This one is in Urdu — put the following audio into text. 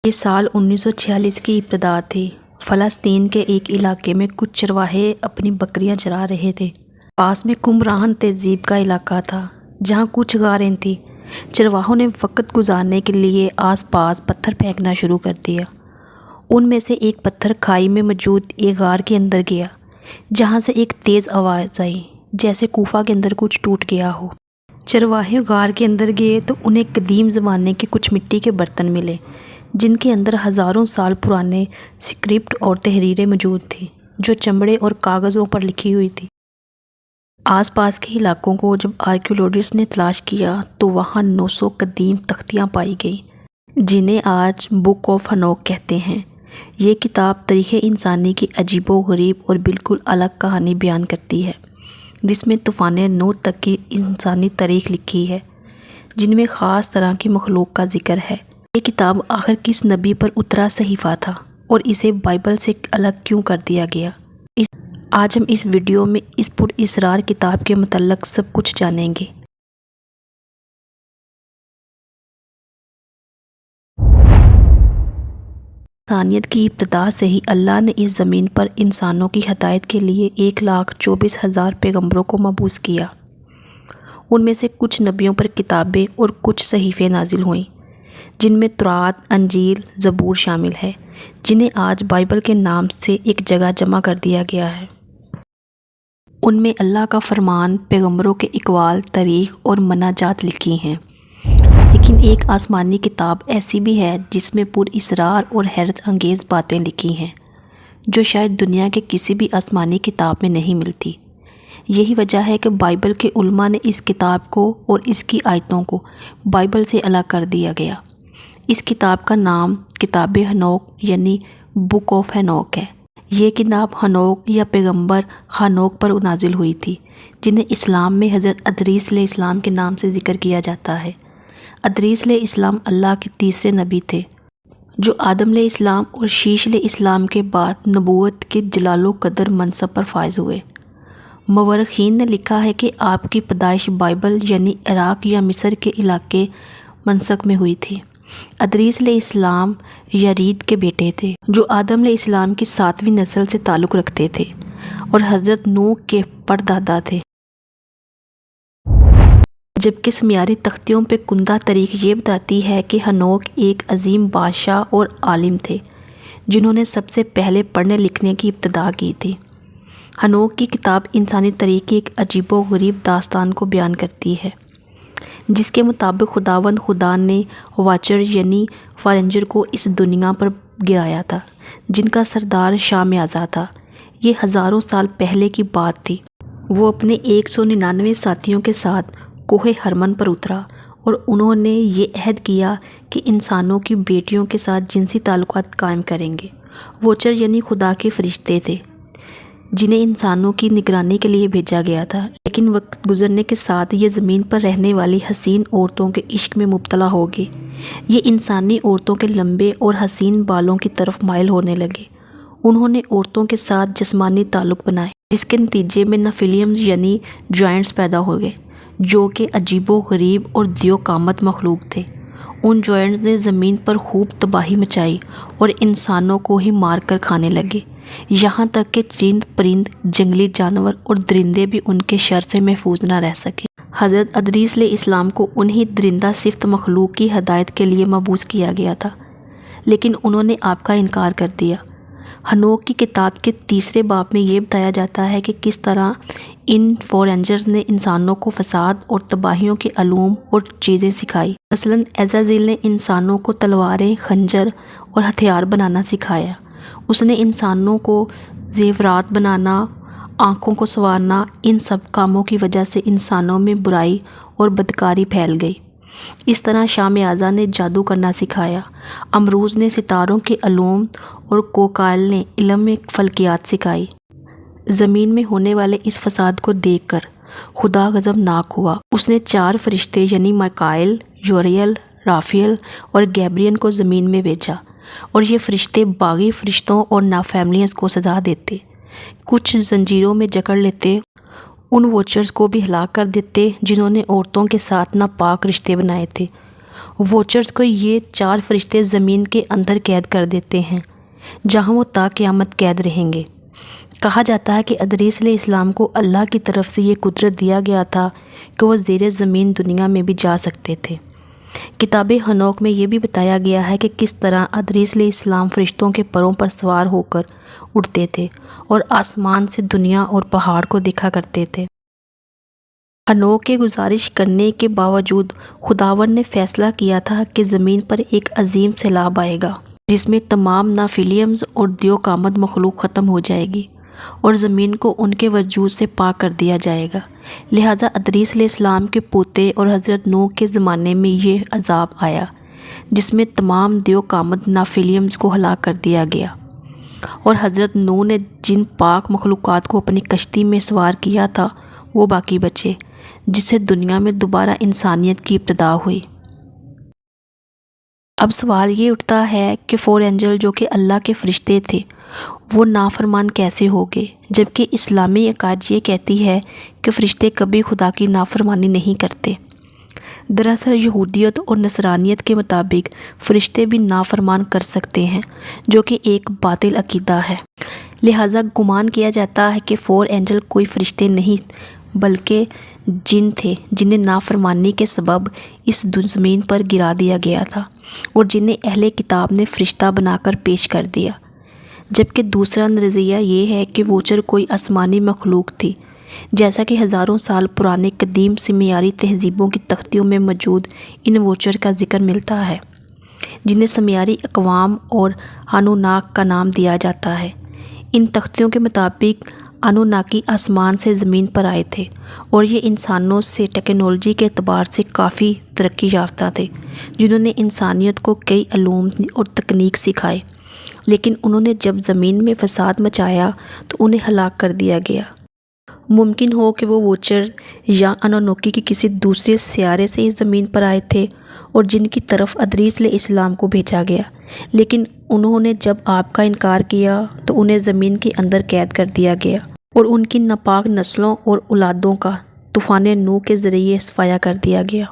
یہ سال 1946 کی ابتدا تھی۔ فلسطین کے ایک علاقے میں کچھ چرواہے اپنی بکریاں چرا رہے تھے۔ پاس میں قمران تہذیب کا علاقہ تھا جہاں کچھ غاریں تھیں۔ چرواہوں نے وقت گزارنے کے لیے آس پاس پتھر پھینکنا شروع کر دیا۔ ان میں سے ایک پتھر کھائی میں موجود ایک غار کے اندر گیا، جہاں سے ایک تیز آواز آئی جیسے کوفہ کے اندر کچھ ٹوٹ گیا ہو۔ چرواہے غار کے اندر گئے تو انہیں قدیم زمانے کے کچھ مٹی کے برتن ملے جن کے اندر ہزاروں سال پرانے اسکرپٹ اور تحریریں موجود تھیں جو چمڑے اور کاغذوں پر لکھی ہوئی تھی۔ آس پاس کے علاقوں کو جب آرکیولوجسٹ نے تلاش کیا تو وہاں 900 قدیم تختیاں پائی گئیں جنہیں آج بک آف ہنوک کہتے ہیں۔ یہ کتاب تاریخ انسانی کی عجیب و غریب اور بالکل الگ کہانی بیان کرتی ہے، جس میں طوفان نوح تک کی انسانی تاریخ لکھی ہے، جن میں خاص طرح کی مخلوق کا ذکر ہے۔ یہ کتاب آخر کس نبی پر اترا صحیفہ تھا اور اسے بائبل سے الگ کیوں کر دیا گیا؟ آج ہم اس ویڈیو میں اس پراسرار کتاب کے متعلق سب کچھ جانیں گے۔ انسانیت کی ابتدا سے ہی اللہ نے اس زمین پر انسانوں کی ہدایت کے لیے 1,24,000 پیغمبروں کو مبعوث کیا۔ ان میں سے کچھ نبیوں پر کتابیں اور کچھ صحیفے نازل ہوئیں، جن میں توراۃ، انجیل، زبور شامل ہے، جنہیں آج بائبل کے نام سے ایک جگہ جمع کر دیا گیا ہے۔ ان میں اللہ کا فرمان، پیغمبروں کے اقوال، تاریخ اور مناجات لکھی ہیں۔ لیکن ایک آسمانی کتاب ایسی بھی ہے جس میں پراسرار اور حیرت انگیز باتیں لکھی ہیں جو شاید دنیا کے کسی بھی آسمانی کتاب میں نہیں ملتی۔ یہی وجہ ہے کہ بائبل کے علماء نے اس کتاب کو اور اس کی آیتوں کو بائبل سے الگ کر دیا گیا۔ اس کتاب کا نام کتاب ہنوک یعنی بک آف ہنوک ہے۔ یہ کتاب ہنوک یا پیغمبر ہانوک پر نازل ہوئی تھی، جنہیں اسلام میں حضرت ادریس علیہ السلام کے نام سے ذکر کیا جاتا ہے۔ ادریس علیہ السلام اللہ کے تیسرے نبی تھے جو آدم علیہ السلام اور شیش علیہ السلام کے بعد نبوت کے جلال و قدر منصب پر فائز ہوئے۔ مورخین نے لکھا ہے کہ آپ کی پیدائش بائبل یعنی عراق یا مصر کے علاقے منسک میں ہوئی تھی۔ ادریس علیہ السلام یرید کے بیٹے تھے جو آدم علیہ السلام کی 7ویں نسل سے تعلق رکھتے تھے اور حضرت نوح کے پردادا تھے، جبکہ سمیاری تختیوں پہ کندہ تاریخ یہ بتاتی ہے کہ ہنوک ایک عظیم بادشاہ اور عالم تھے جنہوں نے سب سے پہلے پڑھنے لکھنے کی ابتدا کی تھی۔ ہنوک کی کتاب انسانی تاریخ کی ایک عجیب و غریب داستان کو بیان کرتی ہے، جس کے مطابق خداوند خدا نے واچر یعنی فارنجر کو اس دنیا پر گرایا تھا جن کا سردار شام اعظم تھا۔ یہ ہزاروں سال پہلے کی بات تھی۔ وہ اپنے 199 ساتھیوں کے ساتھ کوہ ہرمن پر اترا اور انہوں نے یہ عہد کیا کہ انسانوں کی بیٹیوں کے ساتھ جنسی تعلقات قائم کریں گے۔ واچر یعنی خدا کے فرشتے تھے جنہیں انسانوں کی نگرانی کے لیے بھیجا گیا تھا، لیکن وقت گزرنے کے ساتھ یہ زمین پر رہنے والی حسین عورتوں کے عشق میں مبتلا ہو گئے۔ یہ انسانی عورتوں کے لمبے اور حسین بالوں کی طرف مائل ہونے لگے۔ انہوں نے عورتوں کے ساتھ جسمانی تعلق بنائے، جس کے نتیجے میں نفیلیمز یعنی جوائنٹس پیدا ہو گئے جو کہ عجیب و غریب اور دیو قامت مخلوق تھے۔ ان جوائنٹس نے زمین پر خوب تباہی مچائی اور انسانوں کو ہی مار کر کھانے لگے، یہاں تک کہ چند پرند، جنگلی جانور اور درندے بھی ان کے شر سے محفوظ نہ رہ سکے۔ حضرت ادریس علیہ السلام کو انہی درندہ صفت مخلوق کی ہدایت کے لیے مبعوث کیا گیا تھا، لیکن انہوں نے آپ کا انکار کر دیا۔ ہنوک کی کتاب کے 3 باب میں یہ بتایا جاتا ہے کہ کس طرح ان فورنجرز نے انسانوں کو فساد اور تباہیوں کے علوم اور چیزیں سکھائی۔ مثلاً عزازیل نے انسانوں کو تلواریں، خنجر اور ہتھیار بنانا سکھایا۔ اس نے انسانوں کو زیورات بنانا، آنکھوں کو سنوارنا۔ ان سب کاموں کی وجہ سے انسانوں میں برائی اور بدکاری پھیل گئی۔ اس طرح شام اعظم نے جادو کرنا سکھایا، امروز نے ستاروں کے علوم اور کوکائل نے علم فلکیات سکھائی۔ زمین میں ہونے والے اس فساد کو دیکھ کر خدا غضبناک ہوا۔ اس نے 4 فرشتے یعنی میکائیل، یوریل، رافیل اور گیبریل کو زمین میں بھیجا، اور یہ فرشتے باغی فرشتوں اور نافہمیز کو سزا دیتے، کچھ زنجیروں میں جکڑ لیتے، ان واچرز کو بھی ہلاک کر دیتے جنہوں نے عورتوں کے ساتھ ناپاک رشتے بنائے تھے، ووچرز کو یہ 4 فرشتے زمین کے اندر قید کر دیتے ہیں جہاں وہ تا قیامت قید رہیں گے۔ کہا جاتا ہے کہ ادریس علیہ السلام کو اللہ کی طرف سے یہ قدرت دیا گیا تھا کہ وہ زیر زمین دنیا میں بھی جا سکتے تھے۔ کتاب ہنوک میں یہ بھی بتایا گیا ہے کہ کس طرح ادریس علیہ السلام فرشتوں کے پروں پر سوار ہو کر اڑتے تھے اور آسمان سے دنیا اور پہاڑ کو دیکھا کرتے تھے۔ ہنوک کے گزارش کرنے کے باوجود خداوند نے فیصلہ کیا تھا کہ زمین پر ایک عظیم سیلاب آئے گا جس میں تمام نافیلیمز اور دیوقامت مخلوق ختم ہو جائے گی اور زمین کو ان کے وجود سے پاک کر دیا جائے گا۔ لہٰذا ادریس علیہ السلام کے پوتے اور حضرت نوح کے زمانے میں یہ عذاب آیا جس میں تمام دیوقامت نافیلیمز کو ہلاک کر دیا گیا، اور حضرت نوح نے جن پاک مخلوقات کو اپنی کشتی میں سوار کیا تھا وہ باقی بچے، جس سے دنیا میں دوبارہ انسانیت کی ابتدا ہوئی۔ اب سوال یہ اٹھتا ہے کہ 4 اینجل جو کہ اللہ کے فرشتے تھے وہ نافرمان کیسے ہو گئے، جبکہ اسلامی عقائد یہ کہتی ہے کہ فرشتے کبھی خدا کی نافرمانی نہیں کرتے۔ دراصل یہودیت اور نصرانیت کے مطابق فرشتے بھی نافرمان کر سکتے ہیں، جو کہ ایک باطل عقیدہ ہے۔ لہٰذا گمان کیا جاتا ہے کہ 4 اینجل کوئی فرشتے نہیں بلکہ جن تھے جنہیں نافرمانی کے سبب اس زمین پر گرا دیا گیا تھا اور جنہیں اہل کتاب نے فرشتہ بنا کر پیش کر دیا۔ جبکہ دوسرا نظریہ یہ ہے کہ ووچر کوئی آسمانی مخلوق تھی، جیسا کہ ہزاروں سال پرانے قدیم سمیاری تہذیبوں کی تختیوں میں موجود ان ووچر کا ذکر ملتا ہے، جنہیں سمیاری اقوام اور انوناک کا نام دیا جاتا ہے۔ ان تختیوں کے مطابق انوناکی آسمان سے زمین پر آئے تھے اور یہ انسانوں سے ٹیکنالوجی کے اعتبار سے کافی ترقی یافتہ تھے، جنہوں نے انسانیت کو کئی علوم اور تکنیک سکھائے، لیکن انہوں نے جب زمین میں فساد مچایا تو انہیں ہلاک کر دیا گیا۔ ممکن ہو کہ وہ ووچر یا انوناکی کی کسی دوسرے سیارے سے اس زمین پر آئے تھے اور جن کی طرف ادریس علیہ السلام کو بھیجا گیا، لیکن انہوں نے جب آپ کا انکار کیا تو انہیں زمین کے اندر قید کر دیا گیا اور ان کی ناپاک نسلوں اور اولادوں کا طوفان نوح کے ذریعے صفایا کر دیا گیا۔